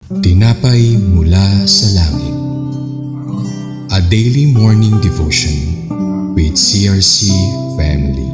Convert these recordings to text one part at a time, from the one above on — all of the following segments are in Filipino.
Tinapay mula sa langit. A daily morning devotion with CRC family.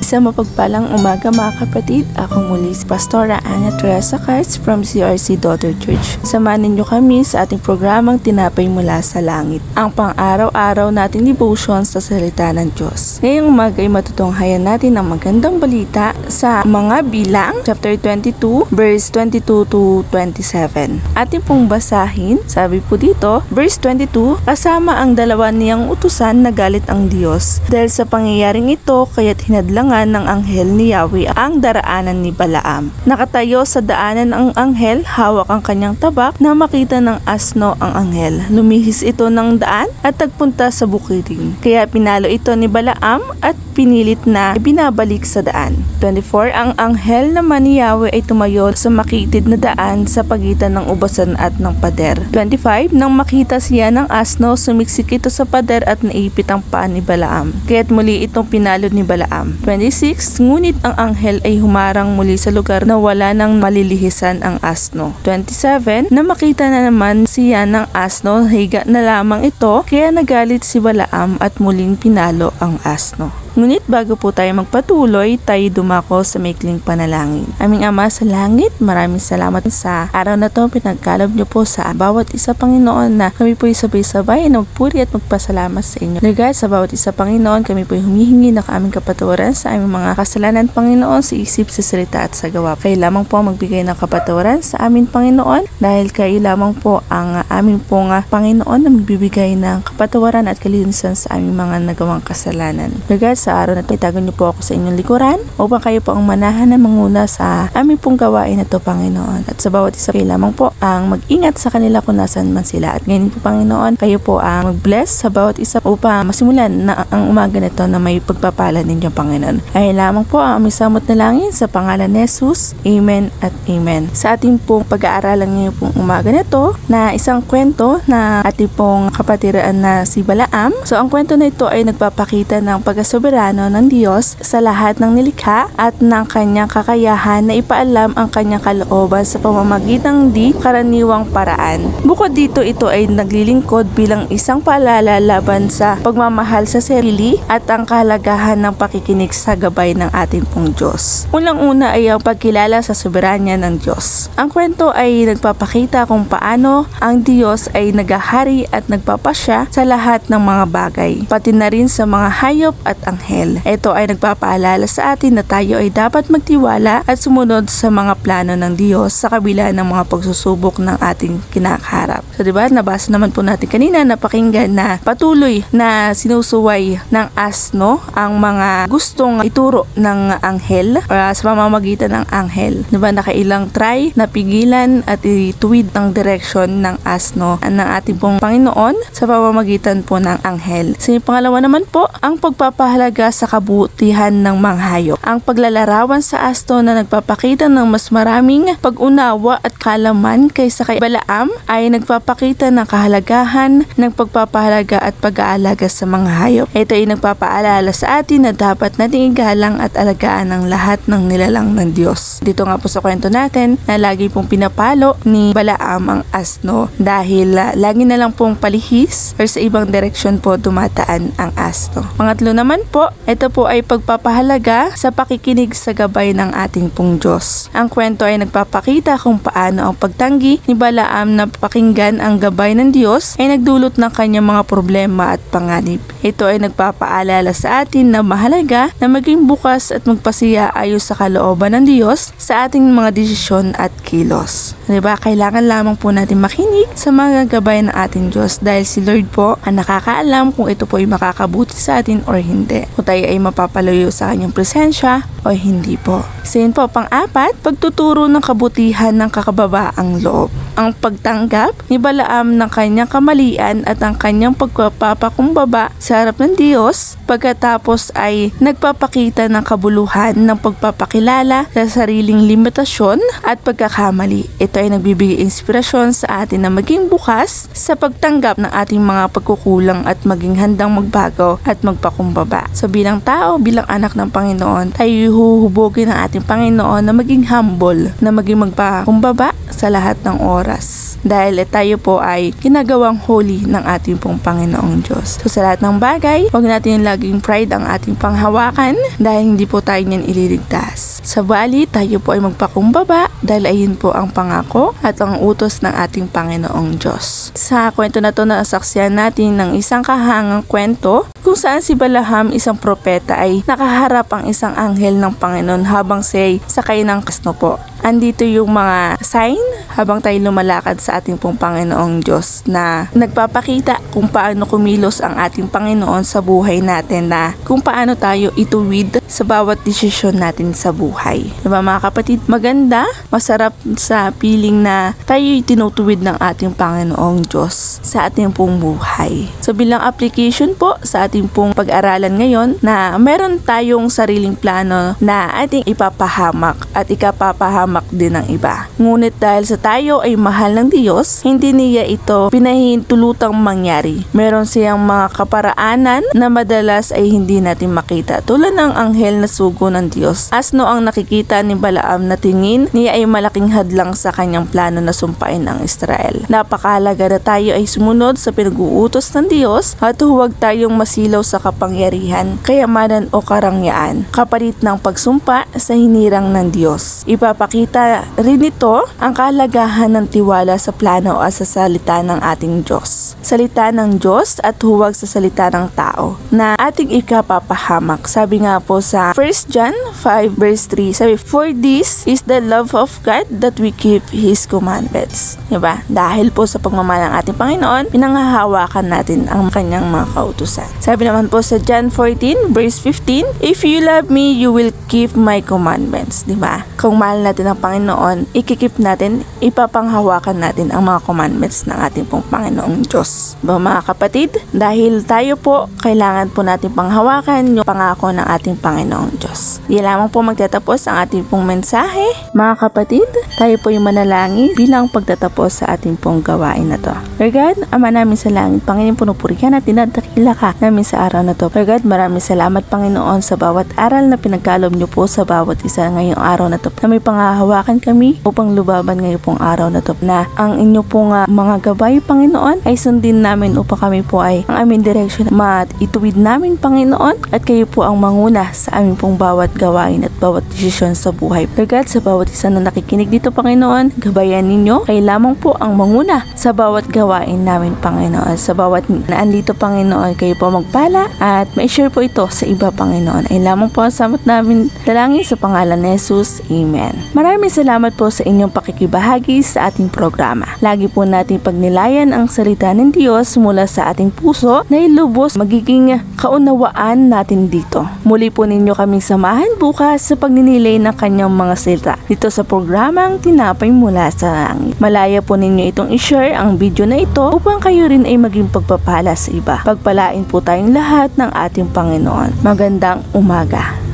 Sa mapagpalang umaga mga kapatid, ako muli si Pastora Ana Teresa Carts from CRC Daughter Church. Samahan ninyo kami sa ating programang Tinapay Mula sa Langit, ang pang-araw-araw nating devotion sa salita ng Diyos. Ngayong umaga ay matutunghayan natin ang magandang balita sa mga Bilang, chapter 22, verse 22 to 27. Ating pong basahin, sabi po dito, verse 22, kasama ang dalawa niyang utusan nagalit ang Diyos. Dahil sa pangyayaring ito, kaya't hinadlangan ng anghel ni Yahweh ang daraanan ni Balaam. Nakatayo sa daanan ang anghel, hawak ang kanyang tabak na makita ng asno ang anghel. Lumihis ito ng daan at tagpunta sa bukirin. Kaya pinalo ito ni Balaam at pinilit na binabalik sa daan. 24, ang anghel naman ni Yahweh ay tumayo sa makitid na daan sa pagitan ng ubasan at ng pader. 25, nang makita siya ng asno, sumiksik ito sa pader at naipit ang paa ni Balaam. Kaya't muli itong pinalo ni Balaam. 26, ngunit ang anghel ay humarang muli sa lugar na wala nang malilihisan ang asno. 27, na makita na naman siya ng asno, higa na lamang ito, kaya nagalit si Balaam at muling pinalo ang asno. Ngunit bago po tayo magpatuloy, tayo dumako sa maikling panalangin. Aming Ama sa langit, maraming salamat sa araw na to. Pinagkaloob niyo po sa bawat isa, Panginoon, na kami po sabay-sabay na magpuri at magpasalamat sa inyo. Lord God, sa bawat isa, Panginoon, kami po humihingi na aming kapatawaran sa aming mga kasalanan, Panginoon, sa isip, sa salita at sa gawa. Kayo lamang po magbigay ng kapatawaran sa amin, Panginoon, dahil kayo lamang po ang aming pong Panginoon na magbibigay ng kapatawaran at kalinisan sa aming mga nagawang kasalanan. Lord God, sa araw na ito, itago niyo po ako sa inyong likuran upang kayo po ang manahan na manguna sa aming pong gawain na ito, Panginoon. At sa bawat isa, kayo lamang po ang mag-ingat sa kanila kung nasan man sila. At ngayon po, Panginoon, kayo po ang mag-bless sa bawat isa upang masimulan na ang umaga na ito na may pagpapala ninyo, Panginoon. Ay lamang po ang aming samot na langin sa pangalan ni Jesus. Amen at Amen. Sa ating pong pag-aaralan ngayon pong umaga na ito na isang kwento na ating pong kapatiran na si Balaam. So ang kwento na ito ay nagpapakita ng pagkasoberano ng Diyos sa lahat ng nilikha at ng kanyang kakayahan na ipaalam ang kanyang kalooban sa pamamagitan ng di karaniwang paraan. Bukod dito, ito ay naglilingkod bilang isang paalala laban sa pagmamahal sa sarili at ang kahalagahan ng pakikinig sa gabay ng ating pong Diyos. Unang-una ay ang pagkilala sa soberanya ng Diyos. Ang kwento ay nagpapakita kung paano ang Diyos ay naghahari at nagpapasya sa lahat ng mga bagay, pati na rin sa mga hayop at anghel. Ito ay nagpapaalala sa atin na tayo ay dapat magtiwala at sumunod sa mga plano ng Diyos sa kabila ng mga pagsusubok ng ating kinakaharap. So diba, nabasa naman po natin kanina, napakinggan na patuloy na sinusuway ng asno ang mga gustong ituro ng anghel sa pamamagitan ng anghel. Diba, nakailang try na pigilan at ituwid ng direksyon ng asno ng ating pong Panginoon sa pamamagitan po ng anghel. So yung pangalawa naman po, ang pagpapahalaga sa kabutihan ng mga hayop. Ang paglalarawan sa asno na nagpapakita ng mas maraming pag-unawa at kalaman kaysa kay Balaam ay nagpapakita ng kahalagahan ng pagpapahalaga at pag-aalaga sa mga hayop. Ito ay nagpapaalala sa atin na dapat nating igalang at alagaan ang lahat ng nilalang ng Diyos. Dito nga po sa kwento natin na lagi pong pinapalo ni Balaam ang asno dahil lagi na lang pong palihis or sa ibang direksyon po dumataan ang asno. Pangatlo naman po, ito po ay pagpapahalaga sa pakikinig sa gabay ng ating pong Diyos. Ang kwento ay nagpapakita kung paano ang pagtanggi ni Balaam na pakinggan ang gabay ng Diyos ay nagdulot ng kanyang mga problema at panganib. Ito ay nagpapaalala sa atin na mahalaga na maging bukas at magpasiya ayon sa kalooban ng Diyos sa ating mga desisyon at kilos. Diba? Kailangan lamang po natin makinig sa mga gabay ng ating Diyos dahil si Lord po ang nakakaalam kung ito po ay makakabuti sa atin or hindi. natin kung tayo ay mapapalayo sa kanyang presensya o hindi po. So yun po, pang-apat, pagtuturo ng kabutihan ng kakababaang loob. Ang pagtanggap ni Balaam ng kanyang kamalian at ang kanyang pagpapakumbaba sa harap ng Diyos, pagkatapos ay nagpapakita ng kabuluhan ng pagpapakilala sa sariling limitasyon at pagkakamali. Ito ay nagbibigay inspirasyon sa atin na maging bukas sa pagtanggap ng ating mga pagkukulang at maging handang magbago at magpakumbaba. So bilang tao, bilang anak ng Panginoon, tayo huhubogin ng ating Panginoon na maging humble, na maging magpakumbaba sa lahat ng oras. Dahil tayo po ay ginagawang holy ng ating pong Panginoong Diyos. So sa lahat ng bagay, huwag natin yung laging pride ang ating panghawakan dahil hindi po tayo niyan ililigtas. Sa bali, tayo po ay magpakumbaba dahil ayun po ang pangako at ang utos ng ating Panginoong Diyos. Sa kwento na to, nasaksihan natin ng isang kahangang kwento kung saan si Balaam, isang propeta, ay nakaharap ang isang anghel ng Panginoon habang siya'y sakay ng kasno po. Andito yung mga sign habang tayo lumalakad sa ating pong Panginoong Diyos na nagpapakita kung paano kumilos ang ating Panginoon sa buhay natin, na kung paano tayo ituwid sa bawat desisyon natin sa buhay. Diba mga kapatid? Maganda, masarap sa feeling na tayo'y tinutuwid ng ating Panginoong Diyos sa ating pong buhay. So bilang application po sa ating pong pag-aralan ngayon, na meron tayong sariling plano na ating ipapahamak at ikapapahamak din ng iba. Ngunit dahil sa tayo ay mahal ng Diyos, hindi niya ito pinahintulutang mangyari. Meron siyang mga kaparaanan na madalas ay hindi natin makita. Tulad ng anghel na sugo ng Diyos. Asno ang nakikita ni Balaam na tingin niya ay malaking hadlang sa kanyang plano na sumpain ang Israel. Napakahalaga na tayo ay sumunod sa pinag-uutos ng Diyos at huwag tayong masilaw sa kapangyarihan, kayamanan o karangyaan, kapalit ng pagsumpa sa hinirang ng Diyos. Ipapakita rin ito ang kahalagahan ng tiwala sa plano o sa salita ng ating Diyos. Salita ng Diyos at huwag sa salita ng tao na ating ikapapahamak. Sabi nga po sa 1 John 5 verse 3, sabi, "For this is the love of God that we keep His commandments." Diba? Dahil po sa pagmamahal ng ating Panginoon, pinanghahawakan natin ang kanyang mga kautusan. Sabi naman po sa John 14 verse 15, "If you love me, you will keep my commandments." Diba? Kung mahal natin ang Panginoon, ikikip natin, ipapanghawakan natin ang mga commandments ng ating pong Panginoong Diyos. Diba mga kapatid? Dahil tayo po, kailangan po natin panghawakan yung pangako ng ating Panginoong Diyos. Di lamang po magtatapos ang ating pong mensahe. Mga kapatid, tayo po yung manalangin bilang pagtatapos sa ating pong gawain na to. Lord God, Ama namin sa langit, Panginoon, pinupurihan at dinadakila ka namin sa araw na to. Lord God, maraming salamat Panginoon sa bawat aral na pinagkaloob niyo po sa bawat isa ngayong araw na to, na may panghahawakan kami upang lubaban ngayong pong araw na to, na ang inyo pong mga gabay Panginoon ay sundin namin upang kami po ay ang aming direksyon ituwid namin Panginoon, at kayo po ang manguna sa aming pong bawat gawain at bawat desisyon sa buhay. Lord God, sa bawat isa na nakikinig dito Panginoon, gabayan ninyo, kayo lamang po ang manguna sa bawat gawain namin Panginoon. Sa bawat naandito Panginoon, kayo po magpala at ma-share po ito sa iba Panginoon. Ay lamang po ang samot namin dalangin sa pangalan ni Jesus. Amen. Maraming salamat po sa inyong pakikibahagi sa ating programa. Lagi po natin pagnilayan ang salita ng Diyos mula sa ating puso na ilubos magiging kaunawaan natin dito. Muli po ninyo kaming samahan bukas sa pagninilay ng kanyang mga salita dito sa programang Tinapay Mula sa Langit. Malaya po ninyo itong i-share ang video na ito upang kayo rin ay maging pagpapala sa iba. Pagpalain po tayong lahat ng ating Panginoon. Magandang umaga.